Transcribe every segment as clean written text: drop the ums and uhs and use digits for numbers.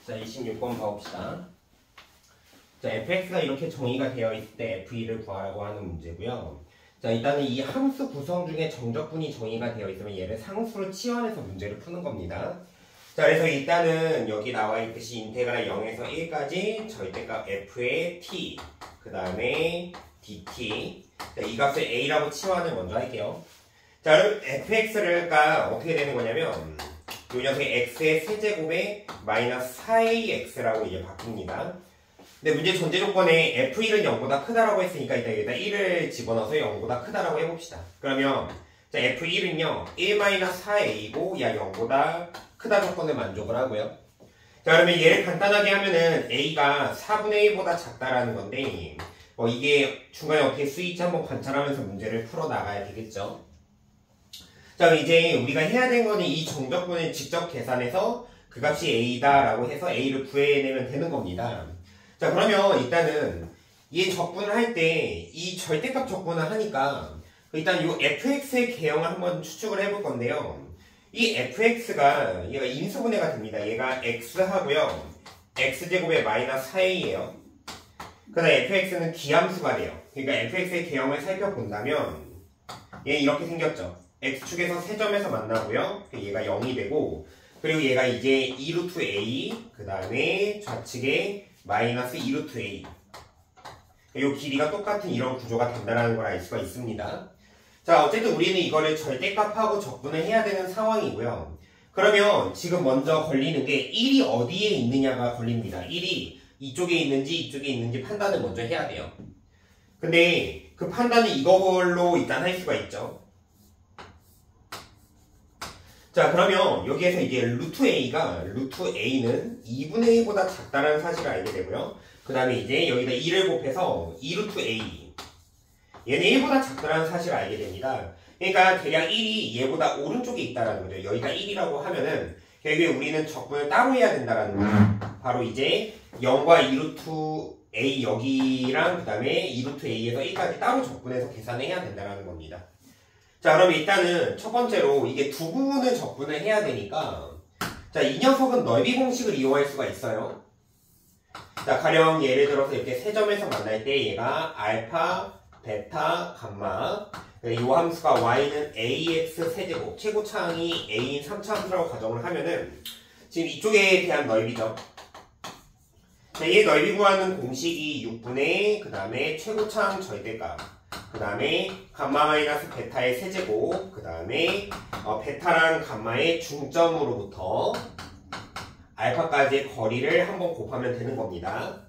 자, 26번 봐봅시다. 자, fx가 이렇게 정의가 되어 있을 때 f2를 구하라고 하는 문제고요. 자, 일단은 이 함수 구성 중에 정적분이 정의가 되어 있으면 얘를 상수로 치환해서 문제를 푸는 겁니다. 자, 그래서 일단은 여기 나와 있듯이 인테그랄 0에서 1까지 절대값 f의 t, 그 다음에 dt. 자, 이 값을 a라고 치환을 먼저 할게요. 자, 그럼 fx가 어떻게 되는 거냐면 이 녀석이 x의 세제곱에 마이너스 4ax라고 이제 바뀝니다. 근데 문제 전제 조건에 f1은 0보다 크다라고 했으니까 일단 여기다 1을 집어넣어서 0보다 크다라고 해봅시다. 그러면 자, f1은요 1-4a고 야 0보다 크다 조건을 만족을 하고요. 자, 그러면 얘를 간단하게 하면은 a가 4분의 1보다 작다라는 건데 이게 중간에 어떻게 쓰일지 한번 관찰하면서 문제를 풀어나가야 되겠죠. 자, 그럼 이제 우리가 해야 되는 거는 이 정적분을 직접 계산해서 그 값이 a다라고 해서 a를 구해내면 되는 겁니다. 자, 그러면 일단은 이 적분을 할 때 이 절대값 적분을 하니까 일단 이 fx의 개형을 한번 추측을 해볼 건데요. 이 fx가 얘가 인수분해가 됩니다. 얘가 x하고요. x제곱의 마이너스 4a예요. 그 다음에 fx는 기함수가 돼요. 그러니까 fx의 개형을 살펴본다면 얘 이렇게 생겼죠. x축에서 세점에서 만나고요. 얘가 0이 되고 그리고 얘가 이제 2루트 a 그 다음에 좌측에 마이너스 2루트 a 이 길이가 똑같은 이런 구조가 된다는 걸 알 수가 있습니다. 자, 어쨌든 우리는 이거를 절대값하고 적분을 해야 되는 상황이고요. 그러면 지금 먼저 걸리는 게 1이 어디에 있느냐가 걸립니다. 1이 이쪽에 있는지 판단을 먼저 해야 돼요. 근데 그 판단은 이걸로 일단 할 수가 있죠. 자, 그러면 여기에서 이제 루트 a는 2분의 1보다 작다는 사실을 알게 되고요. 그 다음에 이제 여기다 2를 곱해서 2루트 a 얘는 1보다 작다는 사실을 알게 됩니다. 그러니까 대략 1이 얘보다 오른쪽에 있다는 거죠. 여기가 1이라고 하면은 결국에 우리는 적분을 따로 해야 된다는 거죠. 바로 이제 0과 2루트 a 여기랑 그 다음에 2루트 a에서 1까지 따로 적분해서 계산을 해야 된다는 겁니다. 자, 그럼 일단은 첫 번째로 이게 두 부분을 적분을 해야 되니까 자, 이 녀석은 넓이 공식을 이용할 수가 있어요. 자, 가령 예를 들어서 이렇게 세 점에서 만날 때 얘가 알파, 베타, 감마 이 함수가 y는 ax 세제곱 최고차항이 a인 3차 함수라고 가정을 하면은 지금 이쪽에 대한 넓이죠. 자, 얘 넓이 구하는 공식이 6분의 그 다음에 최고차항 절대값 그 다음에 감마 마이너스 베타의 세제곱 그 다음에 베타랑 감마의 중점으로부터 알파까지의 거리를 한번 곱하면 되는 겁니다.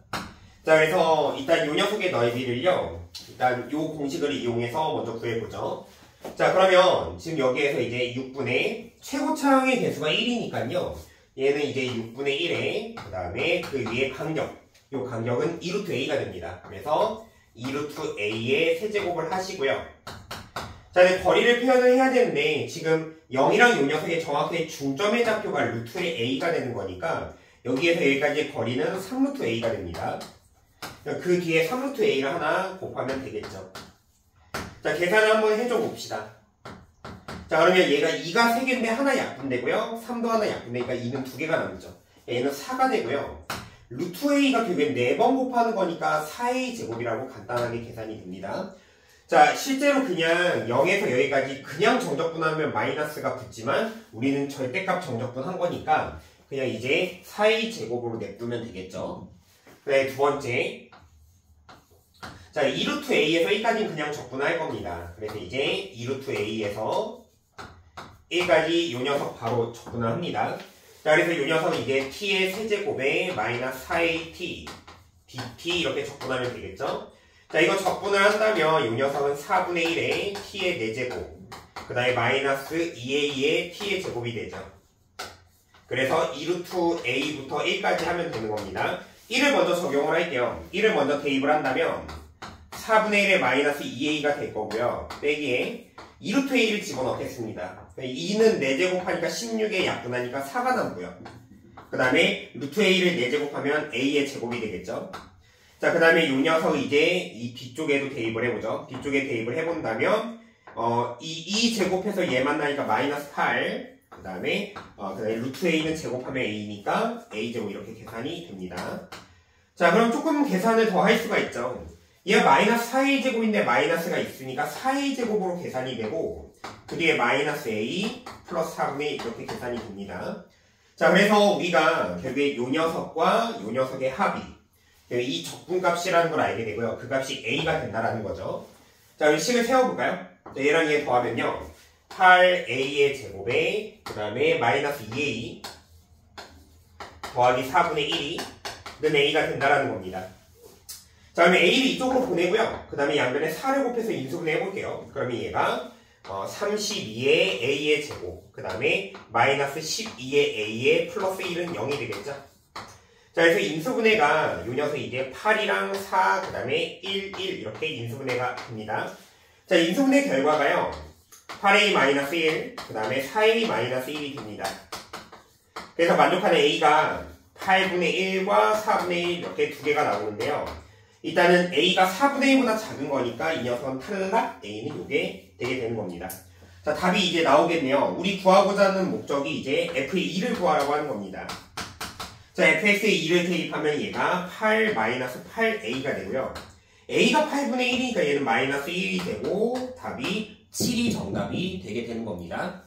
자, 그래서 일단 이 녀석의 넓이를요 일단 이 공식을 이용해서 먼저 구해보죠. 자, 그러면 지금 여기에서 이제 6분의 최고차항의 개수가 1이니까요 얘는 이제 6분의 1에 그 다음에 그 위에 간격 이 간격은 2루트 a가 됩니다. 그래서 2루트 a의 세제곱을 하시고요. 자, 이제 거리를 표현을 해야 되는데 지금 0이랑 요 녀석의 정확히 중점의 좌표가 루트의 a가 되는 거니까 여기에서 여기까지의 거리는 3루트 a가 됩니다. 그 뒤에 3루트 a를 하나 곱하면 되겠죠. 자, 계산을 한번 해줘 봅시다. 자, 그러면 얘가 2가 3개인데 하나 약분되고요. 3도 하나 약분되니까 2는 2개가 남죠. 얘는 4가 되고요. 루트 a가 결국엔 4번 곱하는 거니까 4a 제곱이라고 간단하게 계산이 됩니다. 자, 실제로 그냥 0에서 여기까지 그냥 정적분하면 마이너스가 붙지만 우리는 절대값 정적분 한 거니까 그냥 이제 4a 제곱으로 냅두면 되겠죠. 네, 두 번째. 자, 2루트 a에서 1까지는 그냥 적분을 할 겁니다. 그래서 이제 2루트 a에서 1까지 이 녀석 바로 적분을 합니다. 자, 그래서 이 녀석은 이제 t의 세제곱에 마이너스 4at dt 이렇게 적분하면 되겠죠. 자, 이거 적분을 한다면 이 녀석은 4분의 1에 t의 4제곱 그 다음에 마이너스 2a의 t의 제곱이 되죠. 그래서 2루트 a부터 1까지 하면 되는 겁니다. 1을 먼저 적용을 할게요. 1을 먼저 대입을 한다면 4분의 1에 마이너스 2a가 될 거고요. 빼기에 2루트 a를 집어넣겠습니다. 2는 4제곱 하니까 16에 약분하니까 4가 남고요. 그 다음에 루트 a를 4제곱하면 a의 제곱이 되겠죠. 자, 그 다음에 이 녀석 이제 이 뒤쪽에도 대입을 해보죠. 뒤쪽에 대입을 해본다면 이 2제곱해서 얘 만나니까 마이너스 8 그 다음에 루트 a는 제곱하면 a니까 a제곱 이렇게 계산이 됩니다. 자, 그럼 조금 계산을 더 할 수가 있죠. 얘가 마이너스 4a 제곱인데 마이너스가 있으니까 4a 제곱으로 계산이 되고 그 뒤에 마이너스 a 플러스 4분의 1 이렇게 계산이 됩니다. 자, 그래서 우리가 결국에 요 녀석과 요 녀석의 합이 이 적분값이라는 걸 알게 되고요. 그 값이 a가 된다라는 거죠. 자, 우리 식을 세워볼까요? 자, 얘랑 얘 더하면요. 8a의 제곱에 그 다음에 마이너스 2a 더하기 4분의 1이 는 a가 된다라는 겁니다. 자, 그러면 a를 이쪽으로 보내고요. 그 다음에 양변에 4를 곱해서 인수분해 해볼게요. 그러면 얘가 32의 a의 제곱 그 다음에 마이너스 12의 a의 플러스 1은 0이 되겠죠. 자, 그래서 인수분해가 요 녀석 이제 8이랑 4 그 다음에 1, 1 이렇게 인수분해가 됩니다. 자, 인수분해 결과가요 8a 마이너스 1 그 다음에 4a 마이너스 1이 됩니다. 그래서 만족하는 a가 8분의 1과 4분의 1 이렇게 두 개가 나오는데요. 일단은 a가 4분의 1보다 작은 거니까 이 녀석은 탈락, a는 요게 되게 되는 겁니다. 자, 답이 이제 나오겠네요. 우리 구하고자 하는 목적이 이제 f의 2를 구하라고 하는 겁니다. 자, fx의 2를 대입하면 얘가 8-8a가 되고요. a가 8분의 1이니까 얘는 마이너스 1이 되고 답이 7이 정답이 되게 되는 겁니다.